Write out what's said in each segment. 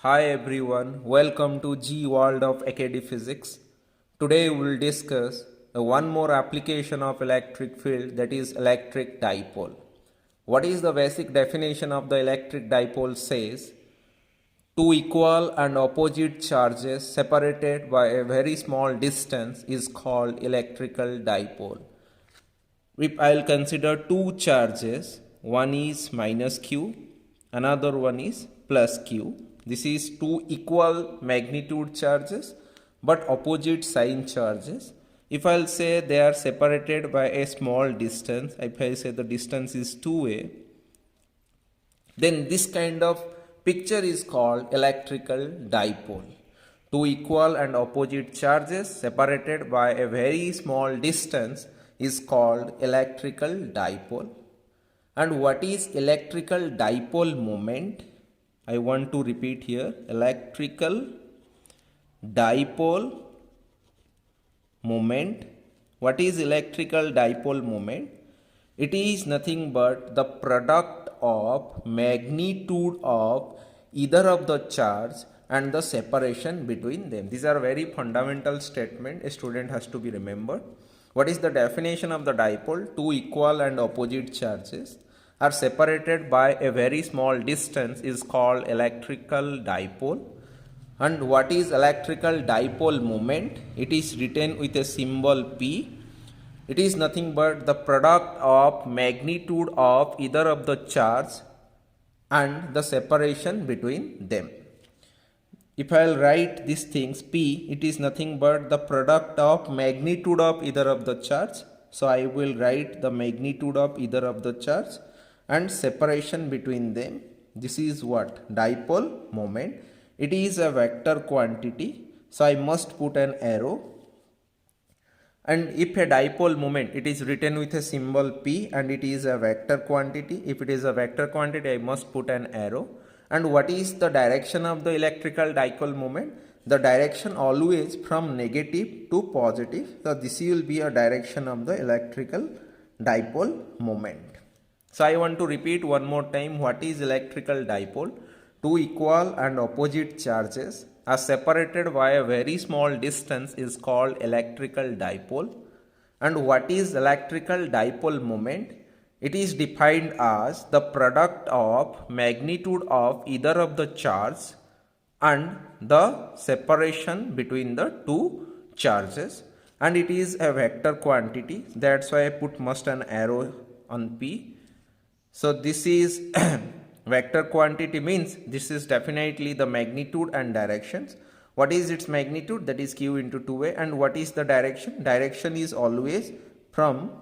Hi everyone, welcome to G World of Academic Physics. Today we will discuss one more application of electric field, that is electric dipole. What is the basic definition of the electric dipole says? Two equal and opposite charges separated by a very small distance is called electrical dipole. If I will consider two charges, one is minus q, another one is plus q. This is two equal magnitude charges but opposite sign charges. If I will say they are separated by a small distance, if I say the distance is 2a, then this kind of picture is called electrical dipole. Two equal and opposite charges separated by a very small distance is called electrical dipole. And what is electrical dipole moment? I want to repeat here, electrical dipole moment. What is electrical dipole moment? It is nothing but the product of magnitude of either of the charge and the separation between them. These are very fundamental statement a student has to be remembered. What is the definition of the dipole? Two equal and opposite charges are separated by a very small distance is called electrical dipole. And what is electrical dipole moment? It is written with a symbol P. It is nothing but the product of magnitude of either of the charge and the separation between them. If I will write these things P, it is nothing but the product of magnitude of either of the charge. So I will write the magnitude of either of the charge and separation between them. This is what? Dipole moment. It is a vector quantity. So I must put an arrow. And if a dipole moment, it is written with a symbol P and it is a vector quantity. If it is a vector quantity, I must put an arrow. And what is the direction of the electrical dipole moment? The direction always from negative to positive. So this will be a direction of the electrical dipole moment. So I want to repeat one more time, what is electrical dipole? Two equal and opposite charges are separated by a very small distance is called electrical dipole. And what is electrical dipole moment? It is defined as the product of magnitude of either of the charge and the separation between the two charges, and it is a vector quantity. That's why I put must an arrow on P. So this is vector quantity, means this is definitely the magnitude and directions. What is its magnitude? That is q into 2a. And what is the direction? Direction is always from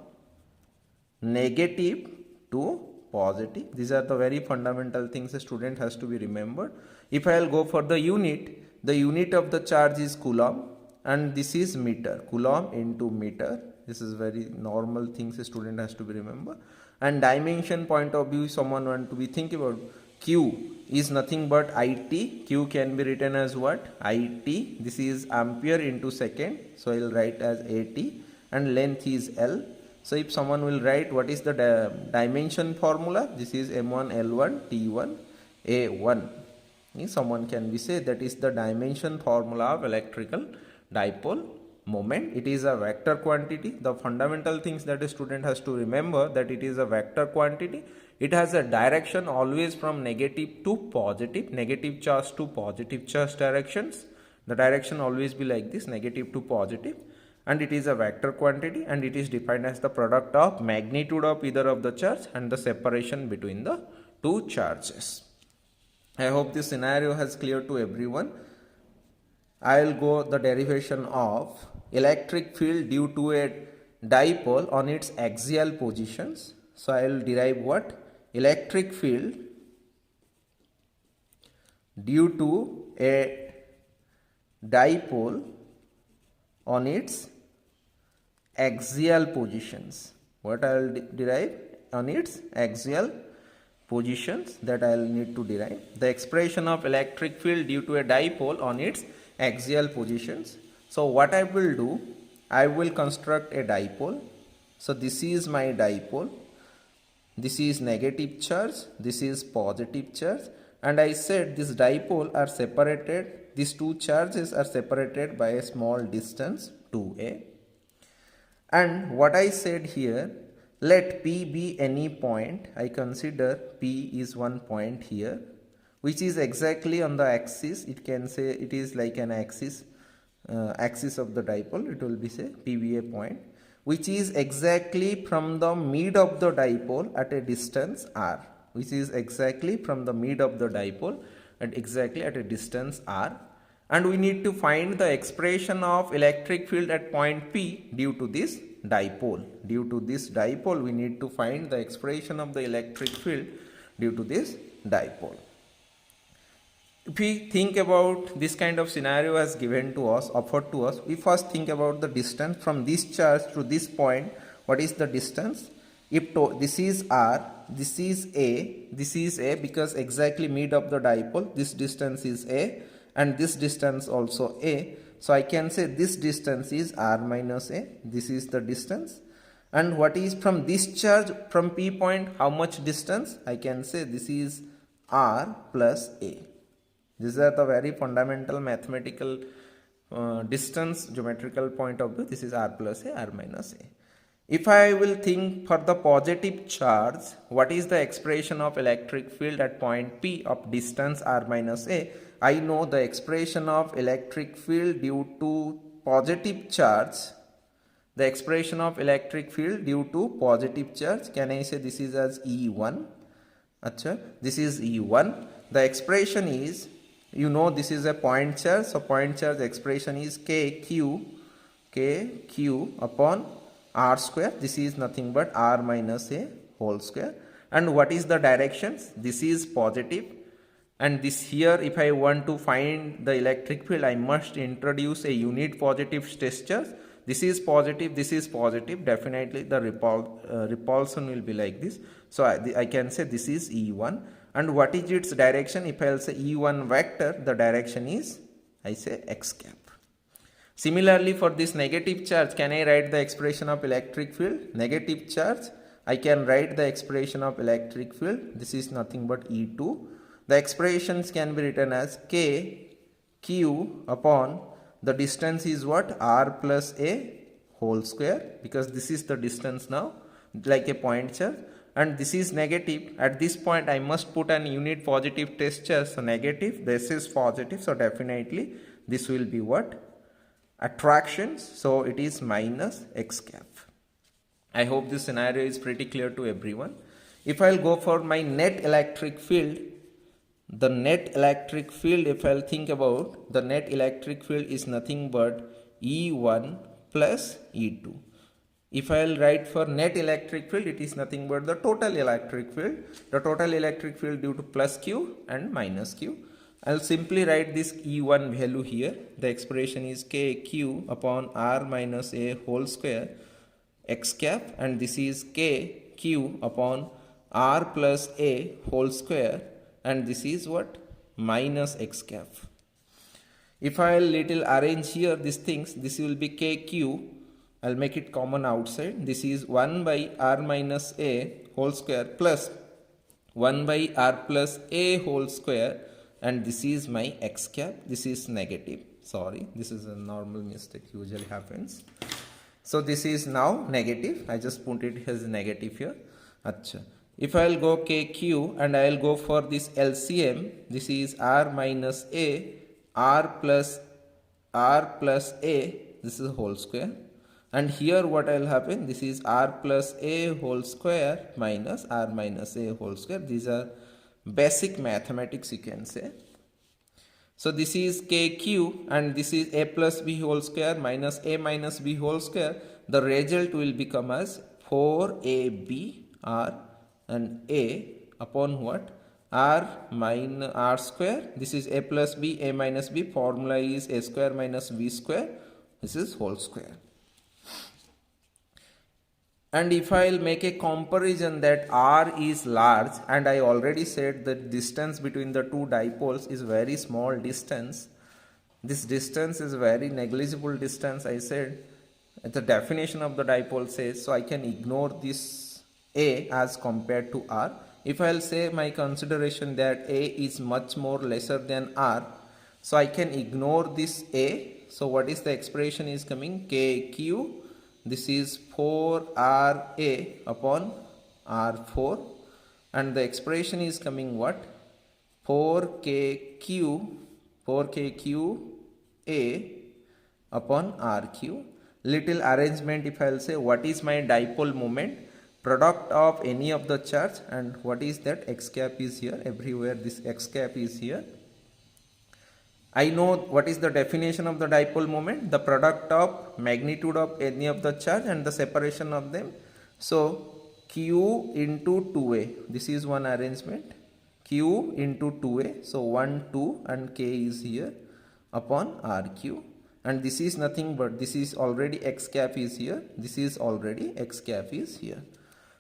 negative to positive. These are the very fundamental things a student has to be remembered. If I will go for the unit of the charge is coulomb and this is meter. Coulomb into meter. This is very normal things a student has to be remembered. And dimension point of view, someone want to be think about q is nothing but it. Q can be written as what? It. This is ampere into second. So I will write as AT, and length is L. So if someone will write what is the dimension formula, this is M1 L1 T1 A1. Someone can be say that is the dimension formula of electrical dipole moment. It is a vector quantity. The fundamental things that a student has to remember, that it is a vector quantity. It has a direction always from negative to positive, negative charge to positive charge directions. The direction always be like this, negative to positive. And it is a vector quantity, and it is defined as the product of magnitude of either of the charge and the separation between the two charges. I hope this scenario has clear to everyone. I will go the derivation of electric field due to a dipole on its axial positions. So I will derive what? Electric field due to a dipole on its axial positions. What I will derive? On its axial positions, that I will need to derive. The expression of electric field due to a dipole on its axial positions. So what I will do? I will construct a dipole. So this is my dipole. This is negative charge. This is positive charge. and I said this dipole are separated, these two charges are separated by a small distance 2a. And what I said here, let P be any point. I consider P is one point here, which is exactly on the axis. It can say it is like an axis, axis of the dipole. It will be say P be a point, which is exactly from the mid of the dipole at a distance r, which is exactly from the mid of the dipole at exactly at a distance r. And we need to find the expression of electric field at point P due to this dipole. Due to this dipole, we need to find the expression of the electric field due to this dipole. If we think about this kind of scenario as given to us, offered to us, we first think about the distance from this charge to this point. What is the distance? If this is r, this is a because exactly mid of the dipole, this distance is a, and this distance also a. So I can say this distance is r minus a. This is the distance. And what is from this charge from P point, how much distance? I can say this is r plus a. These are the very fundamental mathematical distance geometrical point of view. This is r plus a, r minus a. If I will think for the positive charge, what is the expression of electric field at point P of distance r minus a? I know the expression of electric field due to positive charge. The expression of electric field due to positive charge, can I say this is as E1? Achha, this is E1. The expression is, you know, this is a point charge. So point charge expression is kq upon r square. This is nothing but r minus a whole square. And what is the directions? This is positive. And this here, if I want to find the electric field, I must introduce a unit positive stress charge. This is positive, definitely the repulsion will be like this. So I can say this is E1. And what is its direction? If I will say E1 vector, the direction is, I say x cap. Similarly, for this negative charge, can I write the expression of electric field? Negative charge, I can write the expression of electric field. This is nothing but E2. The expressions can be written as k q upon the distance is what? R plus a whole square, because this is the distance now, like a point charge. And this is negative. At this point, I must put an unit positive test charge. So negative, this is positive. So definitely this will be what? Attractions. So it is minus x cap. I hope this scenario is pretty clear to everyone. If I'll go for my net electric field, the net electric field, if I'll think about, the net electric field is nothing but E1 plus E2. If I'll write for net electric field, it is nothing but the total electric field. The total electric field due to plus Q and minus Q. I'll simply write this E1 value here. The expression is kq upon r minus a whole square x cap, and this is kq upon r plus a whole square, and this is what? Minus x cap. If I'll little arrange here these things, this will be kq. I'll make it common outside. This is 1 by r minus a whole square plus 1 by r plus a whole square, and this is my x cap. This is negative. Sorry, this is a normal mistake, usually happens. So this is now negative. I just put it as negative here. Achha. If I'll go kq and I'll go for this LCM, this is r minus a, r plus a, this is whole square. And here what will happen? This is r plus a whole square minus r minus a whole square. These are basic mathematics, you can say. So this is kq and this is a plus b whole square minus a minus b whole square. The result will become as 4ab r and a upon what? R minus r square. This is a plus b, a minus b. Formula is a square minus b square. This is whole square. And if I will make a comparison that r is large, and I already said the distance between the two dipoles is very small distance. This distance is very negligible distance, I said. The definition of the dipole says, so I can ignore this a as compared to r. if I'll say my consideration that A is much more lesser than R, so I can ignore this A. So what is the expression is coming? KQ, this is 4RA upon R4, and the expression is coming what? 4KQA upon RQ. Little arrangement, if I'll say what is my dipole moment, product of any of the charge, and what is that? X cap is here, everywhere this X cap is here. I know what is the definition of the dipole moment, the product of magnitude of any of the charge and the separation of them. So Q into 2A, this is one arrangement, Q into 2A, so 1, 2 and K is here upon RQ, and this is nothing but this is already X cap is here, this is already X cap is here.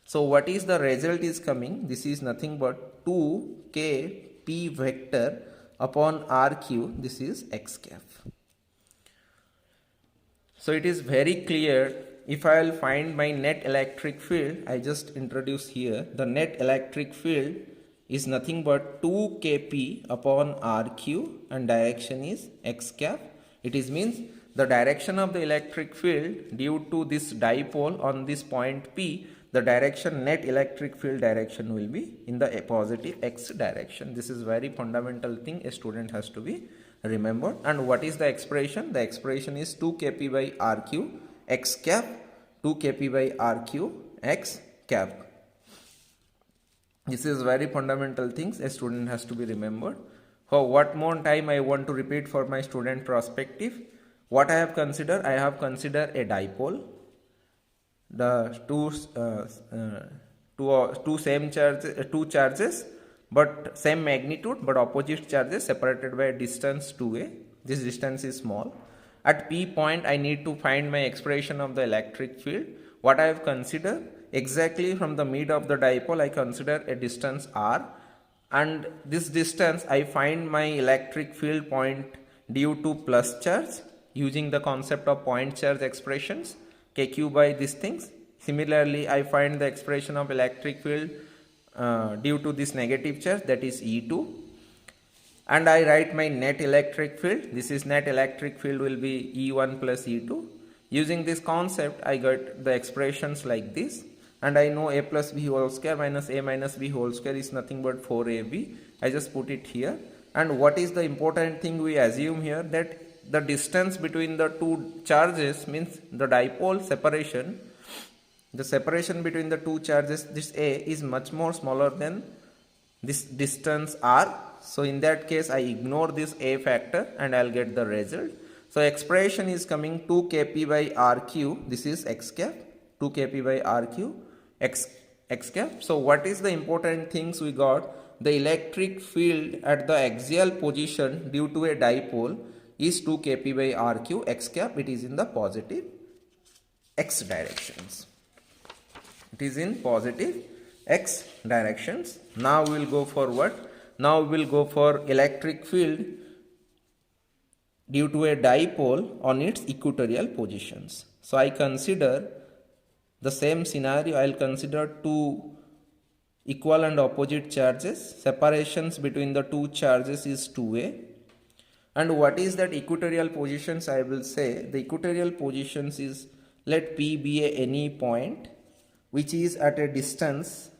So what is the result is coming? This is nothing but 2K P vector upon RQ, this is X cap. So it is very clear. If I will find my net electric field, I just introduce here, the net electric field is nothing but 2 Kp upon Rq and direction is X cap. It is means the direction of the electric field due to this dipole on this point P, the direction, net electric field direction will be in the positive X direction. This is very fundamental thing a student has to be remembered. And what is the expression? The expression is 2 Kp by Rq X cap, 2 Kp by Rq X cap. This is very fundamental things a student has to be remembered. For what more time I want to repeat for my student perspective. What I have considered? I have considered a dipole. The two charges but same magnitude but opposite charges separated by a distance 2a. This distance is small. At P point I need to find my expression of the electric field. What I have considered? Exactly from the mid of the dipole I consider a distance r, and this distance I find my electric field point due to plus charge using the concept of point charge expressions, kq by these things. Similarly, I find the expression of electric field due to this negative charge, that is E2, and I write my net electric field. This is net electric field will be E1 plus E2. Using this concept I got the expressions like this, and I know a plus b whole square minus a minus b whole square is nothing but 4ab. I just put it here. And what is the important thing we assume here? That the distance between the two charges means the dipole separation, the separation between the two charges, this a is much more smaller than this distance r. So in that case I ignore this a factor and I'll get the result. So expression is coming 2 Kp by Rq, this is X cap, 2 Kp by Rq X cap. So what is the important things we got? The electric field at the axial position due to a dipole is 2 Kp by Rq X cap. It is in the positive X directions. It is in positive X directions. Now we will go for what? Now we will go for electric field due to a dipole on its equatorial positions. So I consider the same scenario. I will consider two equal and opposite charges. Separations between the two charges is 2a. And what is that equatorial positions? I will say the equatorial positions is, let P be any point which is at a distance,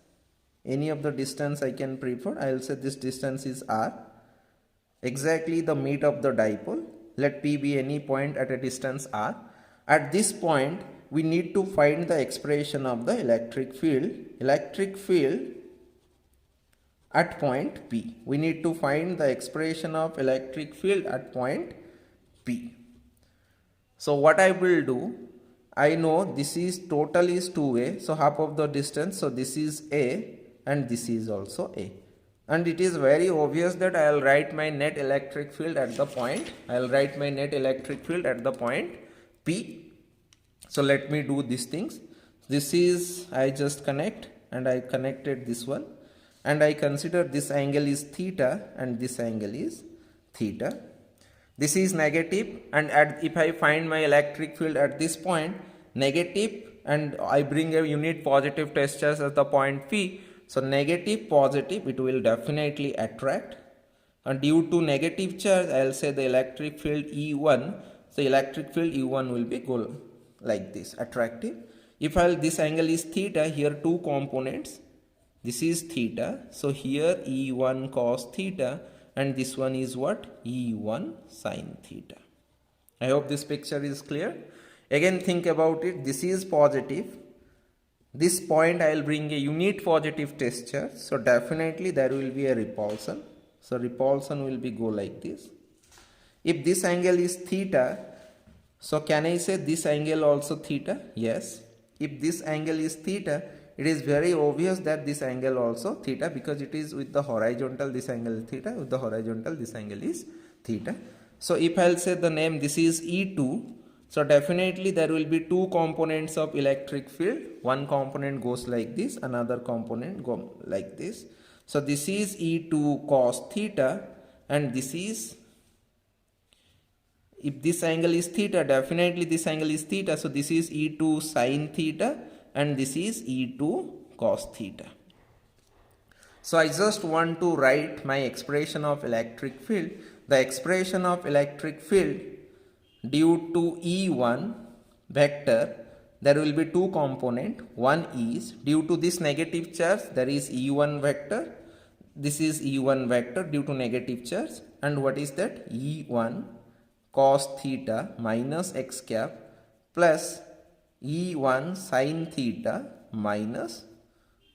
any of the distance I can prefer. I will say this distance is r, exactly the mid of the dipole. Let P be any point at a distance r. At this point we need to find the expression of the electric field. Electric field at point P. We need to find the expression of electric field at point P. So what I will do, I know this is total is 2a, so half of the distance, so this is a and this is also a. And it is very obvious that I will write my net electric field at the point. I will write my net electric field at the point P. So let me do these things. This is, I just connect and I connected this one. And I consider this angle is theta and this angle is theta. This is negative, and if I find my electric field at this point negative and I bring a unit positive test charge at the point P, So negative, positive, it will definitely attract. And due to negative charge, I will say the electric field E1. So electric field E1 will be go like this, attractive. If this angle is theta, here two components. This is theta. So here E1 cos theta, and this one is what? E1 sin theta. I hope this picture is clear. Again, think about it. This is positive. This point I will bring a unit positive test charge. So definitely there will be a repulsion. So repulsion will be go like this. If this angle is theta, so can I say this angle also theta? Yes. If this angle is theta, it is very obvious that this angle also theta, because it is with the horizontal, this angle is theta, with the horizontal this angle is theta. So if I will say the name, this is E2, so definitely there will be two components of electric field. One component goes like this, another component go like this. So this is E2 cos theta, and this is, if this angle is theta, definitely this angle is theta. So this is E2 sin theta, and this is E2 cos theta. So I just want to write my expression of electric field. The expression of electric field due to E1 vector, there will be two component. One is due to this negative charge, there is E1 vector. This is E1 vector due to negative charge. And what is that? E1 cos theta minus x cap plus E1 sin theta minus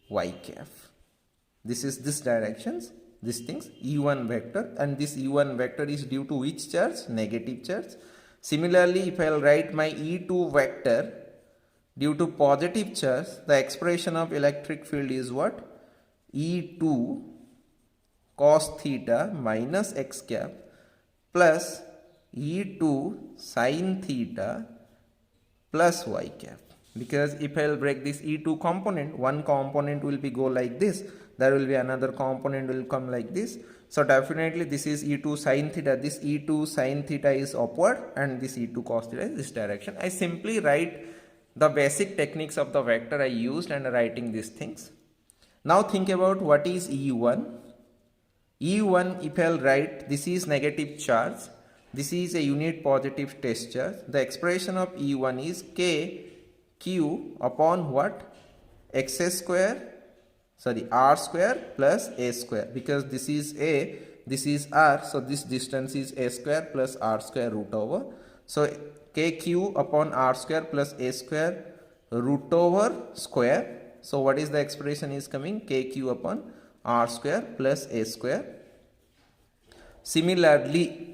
y cap. This is this directions, these things, E1 vector, and this E1 vector is due to which charge? Negative charge. Similarly, if I will write my E2 vector due to positive charge, the expression of electric field is what? E2 cos theta minus x cap plus E2 sin theta plus y cap. Because if I will break this E2 component, one component will be go like this, there will be another component will come like this. So definitely this is E2 sin theta, this E2 sin theta is upward, and this E2 cos theta is this direction. I simply write the basic techniques of the vector I used and writing these things. Now think about what is E1. E1, if I will write, this is negative charge, this is a unit positive test charge. The expression of E1 is kq upon what? X square, sorry, r square plus a square, because this is a, this is r, so this distance is a square plus r square root over. So kq upon r square plus a square root over square. So what is the expression is coming? Kq upon r square plus a square. Similarly,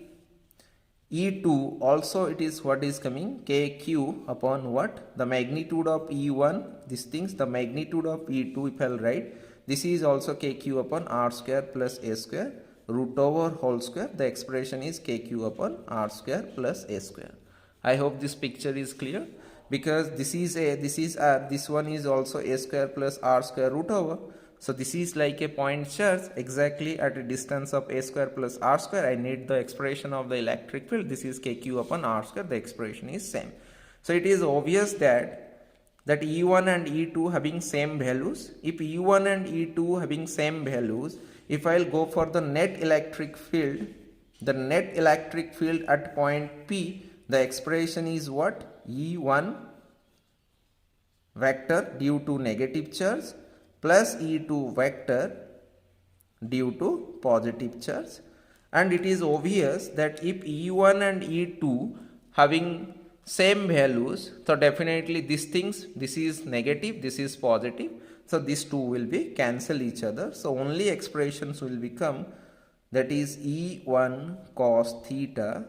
E2 also it is what is coming? Kq upon what? The magnitude of E1, these things, the magnitude of E2 if I will write, this is also Kq upon r square plus a square root over whole square. The expression is Kq upon r square plus a square. I hope this picture is clear, because this is a, this is r, this one is also a square plus r square root over. So this is like a point charge exactly at a distance of a square plus r square. I need the expression of the electric field. This is kq upon r square. The expression is same. So it is obvious that E1 and E2 having same values. If E1 and E2 having same values, if I will go for the net electric field, the net electric field at point P, the expression is what? E1 vector due to negative charge plus E2 vector due to positive charge. And it is obvious that if E1 and E2 having same values, so definitely these things, this is negative, this is positive, so these two will be cancel each other. So only expressions will become, that is E1 cos theta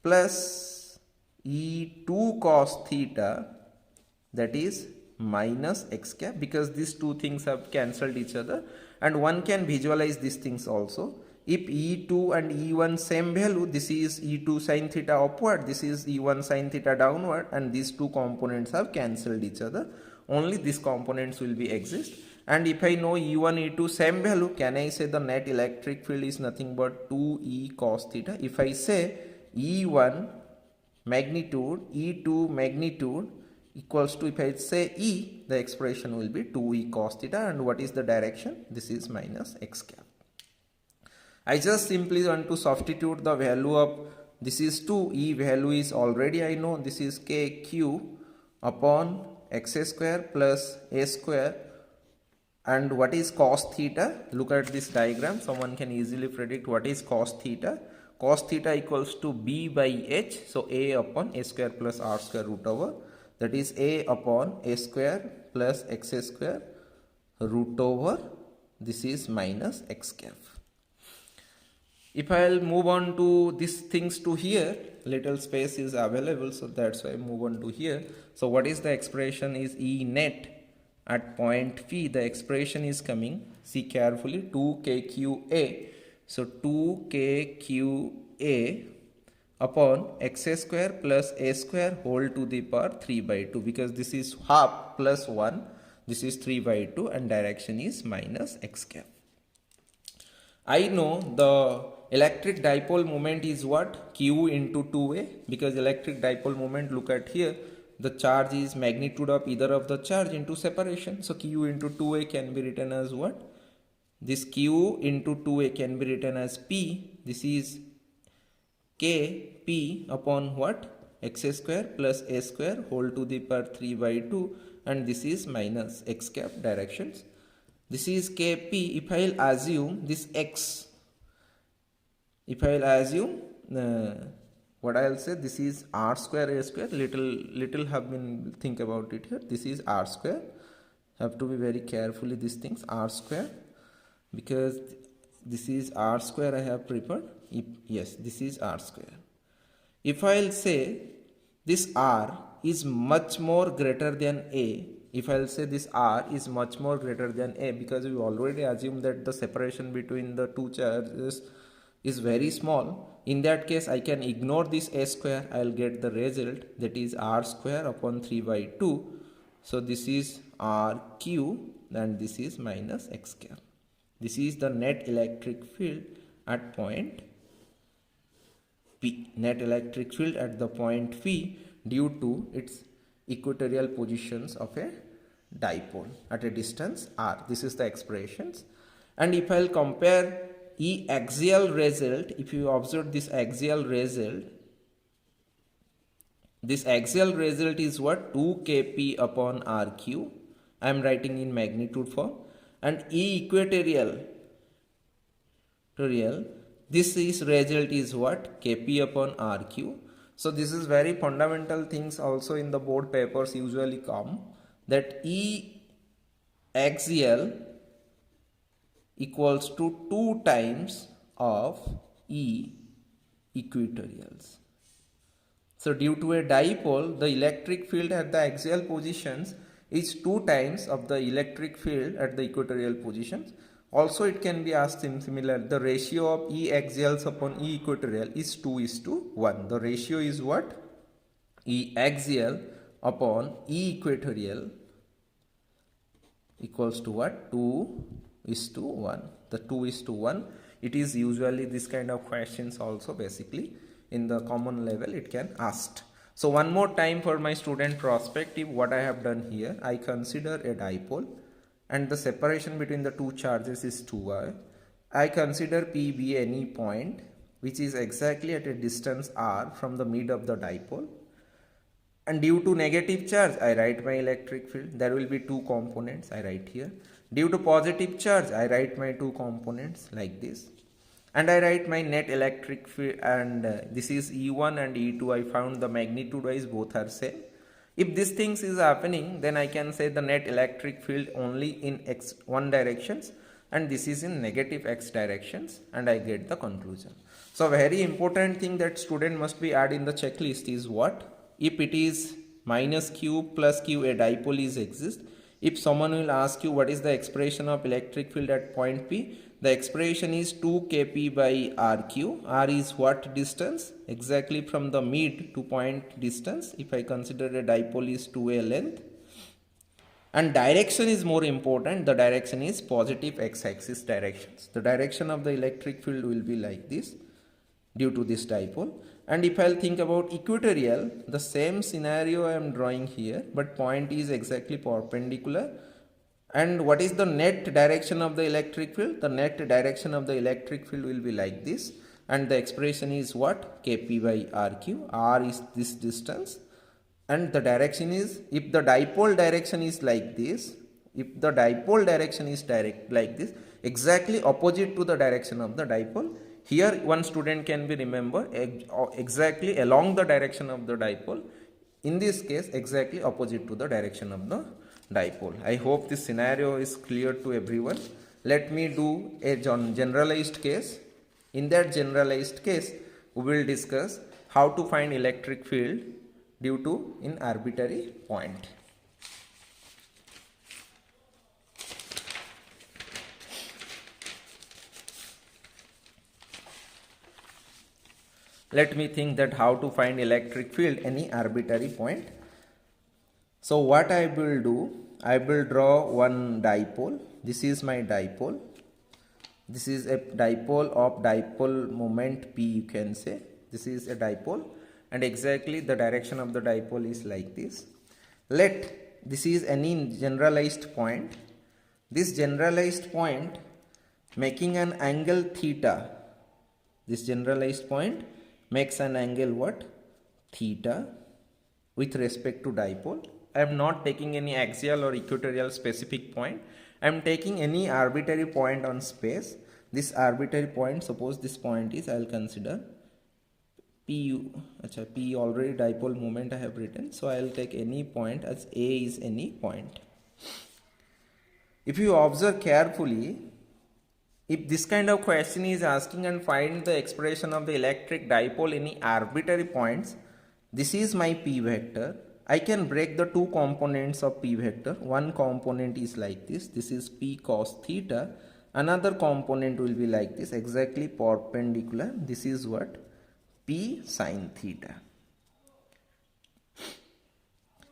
plus E2 cos theta, that is minus x cap, because these two things have cancelled each other, and one can visualize these things also. If E2 and E1 same value, this is E2 sin theta upward, this is E1 sin theta downward, and these two components have cancelled each other. Only these components will be exist. And if I know E1, E2 same value, can I say the net electric field is nothing but 2E cos theta? If I say E1 magnitude, E2 magnitude, equals to, if I say E, the expression will be 2E cos theta, and what is the direction? This is minus x cap. I just simply want to substitute the value of, this is 2, E value is already I know, this is kq upon x square plus a square, and what is cos theta? Look at this diagram, someone can easily predict what is cos theta. Cos theta equals to b by h, so a upon a square plus r square root over, that is a upon a square plus x square root over, this is minus x cap. If I'll move on to these things to here, little space is available, so that's why I move on to here. So what is the expression is E net at point P. The expression is coming, see carefully, 2kqa. So 2kqa upon x square plus a square whole to the power 3 by 2, because this is half plus 1, this is 3 by 2, and direction is minus x cap. I know the electric dipole moment is what? Q into 2a, because electric dipole moment, look at here, the charge is magnitude of either of the charge into separation. So Q into 2a can be written as what? This Q into 2a can be written as P. This is Kp upon what? X square plus a square whole to the power 3 by 2, and this is minus x cap directions. This is Kp. If I will assume this x, if I will assume what I will say, this is r square a square, little have been think about it here, this is r square, have to be very carefully these things, r square, because this is r square I have prepared. Yes, this is r square. If I will say this r is much more greater than a, if I will say this r is much more greater than a, because we already assume that the separation between the two charges is very small, in that case I can ignore this a square, I will get the result, that is r square upon 3 by 2. So this is rq, and this is minus x cap. This is the net electric field at point P. Net electric field at the point P due to its equatorial positions of a dipole at a distance r. This is the expressions. And if I will compare E axial result, if you observe this axial result is what? 2kp upon rq. I am writing in magnitude form. And E equatorial, this is result is what? Kp upon rq. So this is very fundamental things also in the board papers usually come, that E axial equals to 2 times of E equatorials. So due to a dipole, the electric field at the axial positions is 2 times of the electric field at the equatorial positions. Also it can be asked in similar, the ratio of E axials upon E equatorial is 2:1. The ratio is what? E axial upon E equatorial equals to what? 2:1. The 2:1, it is usually this kind of questions also basically in the common level it can asked. So one more time for my student perspective, what I have done here, I consider a dipole and the separation between the two charges is 2r. I consider P be any point which is exactly at a distance r from the mid of the dipole, and due to negative charge I write my electric field. There will be two components, I write here. Due to positive charge I write my two components like this, and I write my net electric field, and this is E1 and E2. I found the magnitude wise both are same. If these things is happening, then I can say the net electric field only in x1 directions, and this is in negative x directions, and I get the conclusion. So very important thing that student must be add in the checklist is what? If it is minus q plus q, a dipole is exist. If someone will ask you what is the expression of electric field at point P, the expression is 2kp by rq. R is what distance? Exactly from the mid to point distance. If I consider a dipole is 2a length. And direction is more important. The direction is positive x-axis directions. The direction of the electric field will be like this. due to this dipole. And if I'll think about equatorial, the same scenario I am drawing here, but point is exactly perpendicular. And what is the net direction of the electric field? The net direction of the electric field will be like this, and the expression is what? Kp by Rq. R is this distance, and the direction is, if the dipole direction is like this, if the dipole direction is direct like this, exactly opposite to the direction of the dipole. Here one student can be remember exactly along the direction of the dipole. In this case, exactly opposite to the direction of the dipole. I hope this scenario is clear to everyone. Let me do a generalized case. In that generalized case, we will discuss how to find electric field due to an arbitrary point. Let me think that how to find electric field any arbitrary point. So what I will do, I will draw one dipole. This is my dipole. This is a dipole of dipole moment P, you can say. This is a dipole, and exactly the direction of the dipole is like this. This is any generalized point. This generalized point making an angle theta. This generalized point makes an angle what? Theta with respect to dipole. I am not taking any axial or equatorial specific point. I am taking any arbitrary point on space. This arbitrary point, suppose this point is, I will consider P already dipole moment I have written. So I will take any point as A is any point. If you observe carefully, if this kind of question is asking and find the expression of the electric dipole in any arbitrary points, this is my P vector. I can break the two components of P vector. One component is like this. This is P cos theta. Another component will be like this, exactly perpendicular. This is what? P sin theta.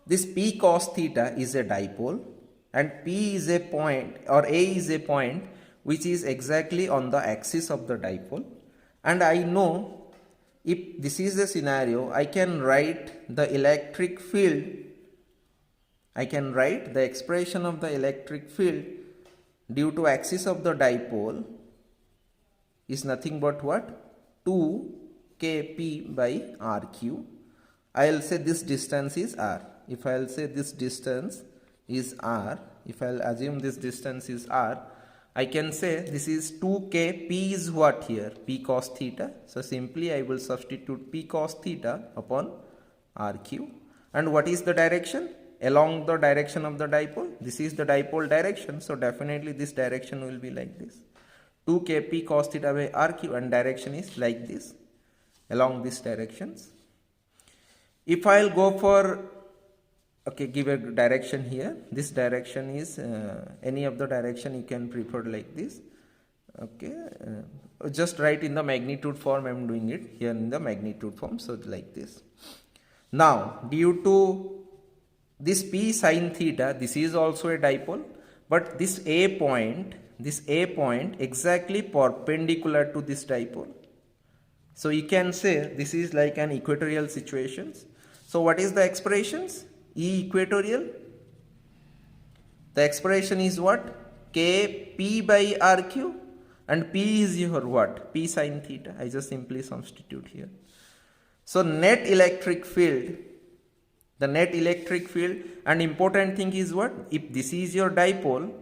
This P cos theta is a dipole, and P is a point, or A is a point which is exactly on the axis of the dipole. And I know, if this is the scenario, I can write the electric field. I can write the expression of the electric field due to axis of the dipole is nothing but what? 2 Kp by Rq. I will say this distance is R. If I will say this distance is R, if I will assume this distance is R, I can say this is 2k. P is what here? P cos theta. So simply I will substitute P cos theta upon Rq. And what is the direction? Along the direction of the dipole. This is the dipole direction. So definitely this direction will be like this. 2k P cos theta by Rq, and direction is like this, along these directions. If I will go for, give a direction here. This direction is any of the direction you can prefer like this. Just write in the magnitude form. I am doing it here in the magnitude form. So like this. Now due to this P sin theta, this is also a dipole, but this A point exactly perpendicular to this dipole. So you can say this is like an equatorial situations. So what is the expressions? E equatorial. The expression is what? K P by Rq, and P is your what? P sin theta. I just simply substitute here. So net electric field, the net electric field, and important thing is what? If this is your dipole,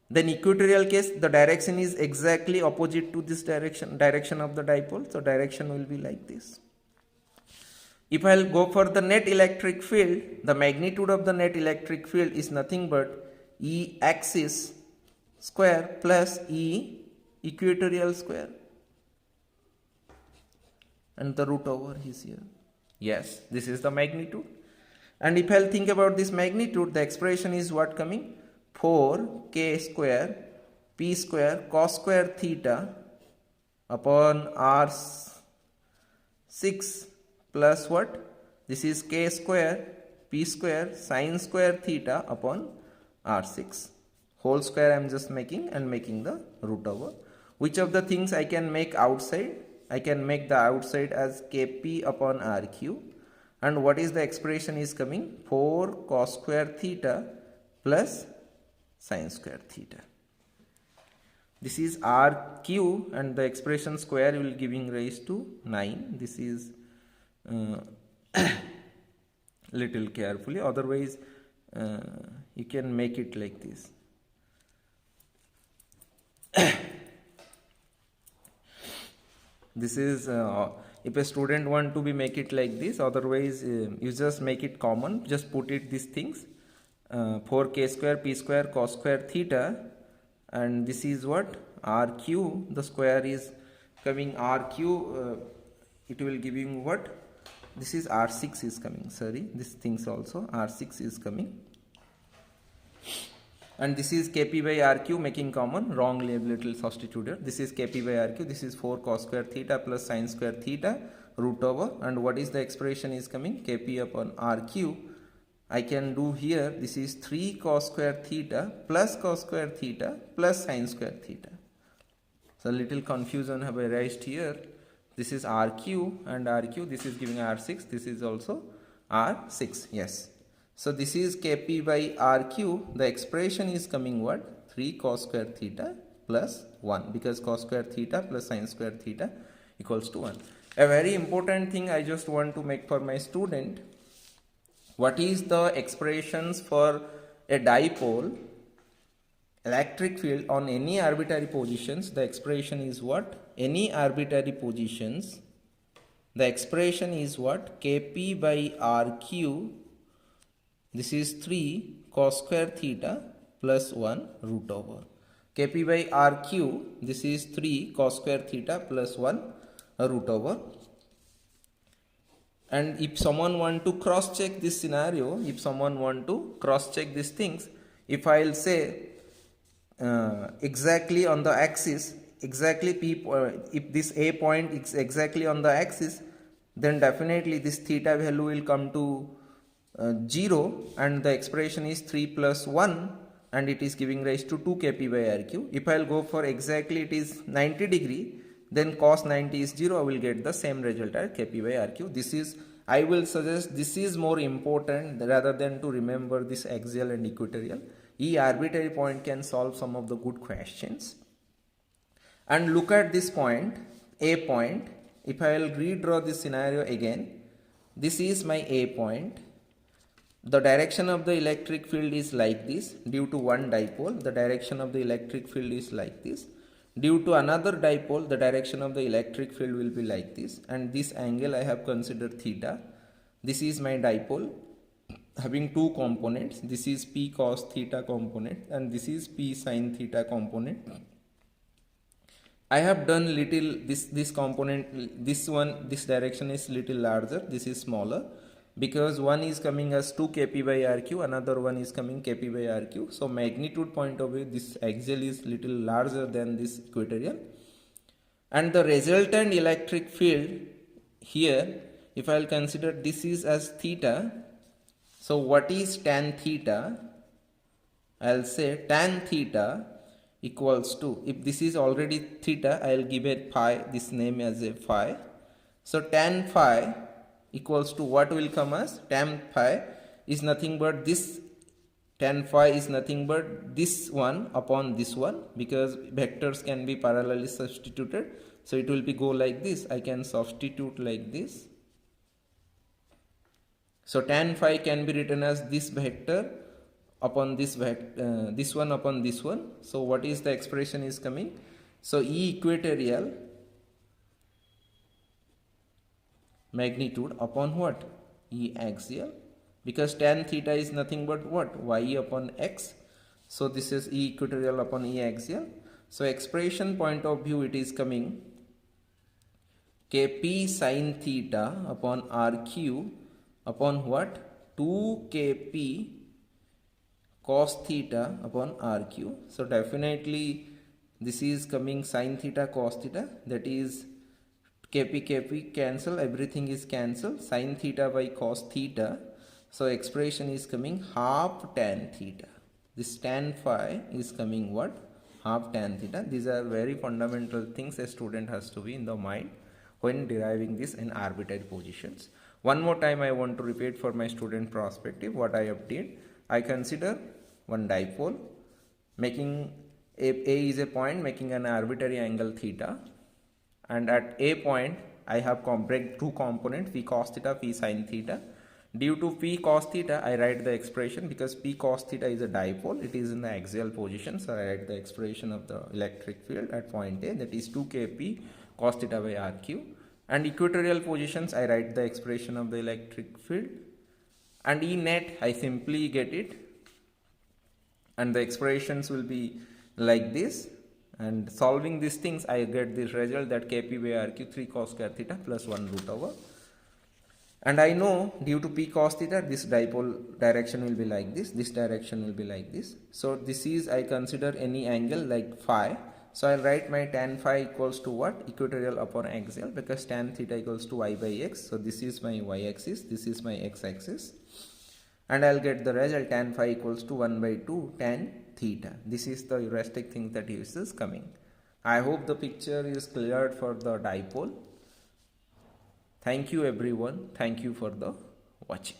then equatorial case, the direction is exactly opposite to this direction of the dipole. So direction will be like this. If I will go for the net electric field, the magnitude of the net electric field is nothing but E axis square plus E equatorial square, and the root over is here. Yes, this is the magnitude. And if I will think about this magnitude, the expression is what coming? 4k square P square cos square theta upon R6 plus what? This is k square P square sin square theta upon R6. Whole square I am just making, and making the root over. Which of the things I can make outside? I can make the outside as Kp upon Rq. And what is the expression is coming? 4 cos square theta plus sin square theta. This is Rq and the expression square will giving rise to 9. This is little carefully, otherwise you can make it like this. This is if a student want to be make it like this, otherwise you just make it common, just put it these things, 4k square p square cos square theta, and this is what Rq, the square is coming Rq, it will giving what, this is R6 is coming, sorry, this things also R6 is coming, and this is Kp by Rq making common, wrong little substituted. This is Kp by Rq, this is 4 cos square theta plus sin square theta root over, and what is the expression is coming? Kp upon Rq. I can do here, this is 3 cos square theta plus sin square theta. So little confusion have arisen here. This is Rq and Rq, this is giving R6, this is also R6, yes. So this is Kp by Rq, the expression is coming what? 3 cos square theta plus 1, because cos square theta plus sin square theta equals to 1. A very important thing I just want to make for my student, what is the expressions for a dipole electric field on any arbitrary positions? The expression is what? Any arbitrary positions, the expression is what? Kp by Rq, this is 3 cos square theta plus 1 root over. Kp by Rq, this is 3 cos square theta plus 1 root over. And if someone want to cross check this scenario, if someone want to cross check these things, if I will say exactly on the axis, exactly P, if this A point is exactly on the axis, then definitely this theta value will come to 0, and the expression is 3 plus 1, and it is giving rise to 2 Kp by Rq. If I will go for exactly it is 90 degree, then cos 90 is 0, I will get the same result as Kp by Rq. This is, I will suggest this is more important rather than to remember this axial and equatorial. E arbitrary point can solve some of the good questions. And look at this point, A point. If I will redraw this scenario again, this is my A point. The direction of the electric field is like this. Due to one dipole, the direction of the electric field is like this. Due to another dipole, the direction of the electric field will be like this. And this angle I have considered theta. This is my dipole having two components. This is P cos theta component and this is P sin theta component. I have done little this component, this direction is little larger, this is smaller, because one is coming as 2 Kp by Rq, another one is coming Kp by Rq. So magnitude point of view, this axial is little larger than this equatorial. And the resultant electric field here, if I will consider this is as theta, so what is tan theta? I will say tan theta equals to, if this is already theta, I will give it phi, this name as a phi. So tan phi equals to what will come as? Tan phi is nothing but this, tan phi is nothing but this one upon this one, because vectors can be parallelly substituted. So it will be go like this, I can substitute like this. So tan phi can be written as this vector upon this vector, this one upon this one. So what is the expression is coming? So E equatorial magnitude upon what? E axial, because tan theta is nothing but what? Y upon x. So this is E equatorial upon E axial. So expression point of view, it is coming Kp sin theta upon Rq upon what? 2 Kp cos theta upon Rq. So definitely this is coming sin theta cos theta, that is Kp cancel, everything is cancel, sin theta by cos theta. So expression is coming half tan theta. This tan phi is coming what? Half tan theta. These are very fundamental things a student has to be in the mind. when deriving this in arbitrary positions. One more time I want to repeat for my student perspective what I have did. I consider one dipole making A is a point making an arbitrary angle theta, and at A point I have break two components, P cos theta, P sin theta. Due to P cos theta, I write the expression because P cos theta is a dipole, it is in the axial position, so I write the expression of the electric field at point A, that is 2kP cos theta by RQ. And equatorial positions, I write the expression of the electric field, and E net I simply get it, and the expressions will be like this, and solving these things I get this result that kp by rq 3 cos square theta plus 1 root over. And I know due to p cos theta this dipole direction will be like this direction will be like this. So this is, I consider any angle like phi, so I'll write my tan phi equals to what, equatorial upon axial, because tan theta equals to y by x. So this is my y axis, this is my x axis, and I'll get the result tan phi equals to 1 by 2 tan theta. This is the heuristic thing that is coming. I hope the picture is cleared for the dipole. Thank you everyone. Thank you for the watching.